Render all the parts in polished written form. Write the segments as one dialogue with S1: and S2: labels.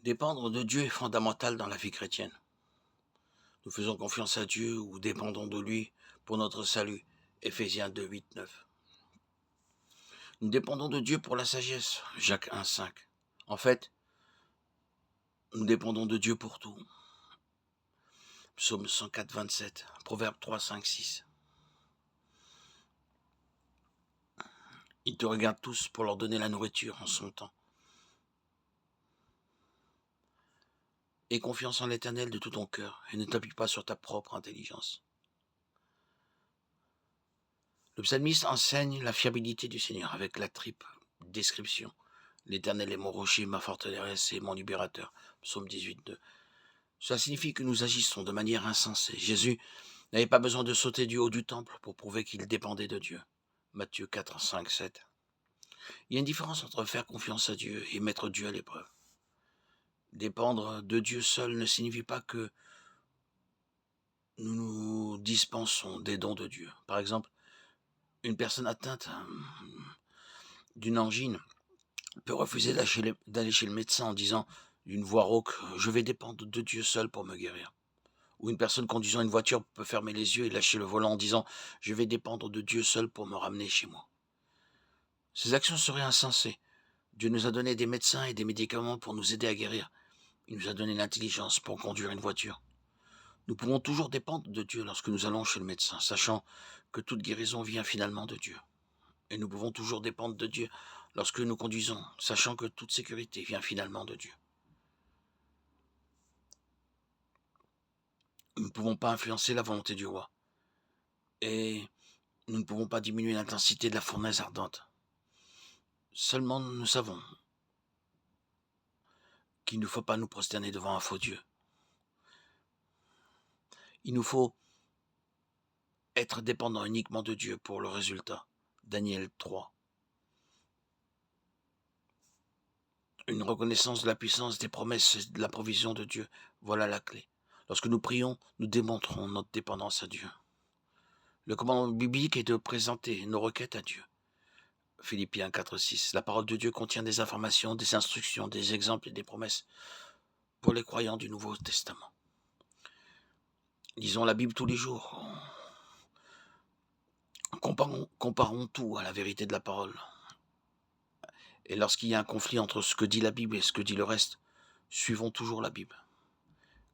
S1: Dépendre de Dieu est fondamental dans la vie chrétienne. Nous faisons confiance à Dieu ou dépendons de lui pour notre salut. Éphésiens 2, 8, 9. Nous dépendons de Dieu pour la sagesse. Jacques 1, 5. En fait, nous dépendons de Dieu pour tout. Psaume 104, 27. Proverbe 3, 5, 6. Ils te regardent tous pour leur donner la nourriture en son temps. Aie confiance en l'Éternel de tout ton cœur et ne t'appuie pas sur ta propre intelligence. Le psalmiste enseigne la fiabilité du Seigneur avec la triple description. L'Éternel est mon rocher, ma forteresse et mon libérateur. Psaume 18, 2. Cela signifie que nous agissons de manière insensée. Jésus n'avait pas besoin de sauter du haut du temple pour prouver qu'il dépendait de Dieu. Matthieu 4, 5, 7. Il y a une différence entre faire confiance à Dieu et mettre Dieu à l'épreuve. Dépendre de Dieu seul ne signifie pas que nous nous dispensons des dons de Dieu. Par exemple, une personne atteinte d'une angine peut refuser d'aller chez le médecin en disant d'une voix rauque « Je vais dépendre de Dieu seul pour me guérir ». Ou une personne conduisant une voiture peut fermer les yeux et lâcher le volant en disant « Je vais dépendre de Dieu seul pour me ramener chez moi ». Ces actions seraient insensées. Dieu nous a donné des médecins et des médicaments pour nous aider à guérir. Il nous a donné l'intelligence pour conduire une voiture. Nous pouvons toujours dépendre de Dieu lorsque nous allons chez le médecin, sachant que toute guérison vient finalement de Dieu. Et nous pouvons toujours dépendre de Dieu lorsque nous conduisons, sachant que toute sécurité vient finalement de Dieu. Nous ne pouvons pas influencer la volonté du roi. Et nous ne pouvons pas diminuer l'intensité de la fournaise ardente. Seulement nous savons qu'il ne faut pas nous prosterner devant un faux Dieu. Il nous faut être dépendant uniquement de Dieu pour le résultat. Daniel 3. Une reconnaissance de la puissance des promesses et de la provision de Dieu. Voilà la clé. Lorsque nous prions, nous démontrons notre dépendance à Dieu. Le commandement biblique est de présenter nos requêtes à Dieu. Philippiens 4, 6. La parole de Dieu contient des informations, des instructions, des exemples et des promesses pour les croyants du Nouveau Testament. Lisons la Bible tous les jours. Comparons tout à la vérité de la parole. Et lorsqu'il y a un conflit entre ce que dit la Bible et ce que dit le reste, suivons toujours la Bible.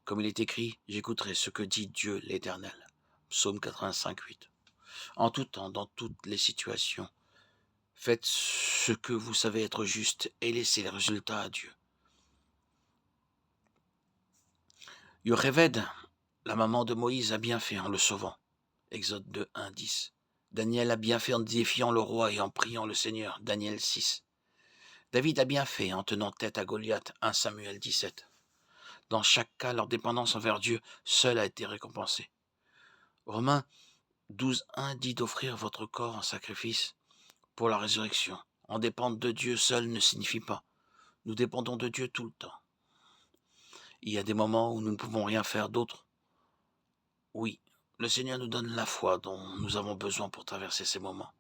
S1: Comme il est écrit, j'écouterai ce que dit Dieu l'Éternel. Psaume 85, 8. En tout temps, dans toutes les situations, faites ce que vous savez être juste et laissez les résultats à Dieu. Yocheved, la maman de Moïse, a bien fait en le sauvant. Exode 2, 1, 10. Daniel a bien fait en défiant le roi et en priant le Seigneur. Daniel 6. David a bien fait en tenant tête à Goliath. 1 Samuel 17. Dans chaque cas, leur dépendance envers Dieu seul a été récompensée. Romains 12, 1 dit d'offrir votre corps en sacrifice pour la résurrection. En dépendre de Dieu seul ne signifie pas. Nous dépendons de Dieu tout le temps. Il y a des moments où nous ne pouvons rien faire d'autre. Oui, le Seigneur nous donne la foi dont nous avons besoin pour traverser ces moments.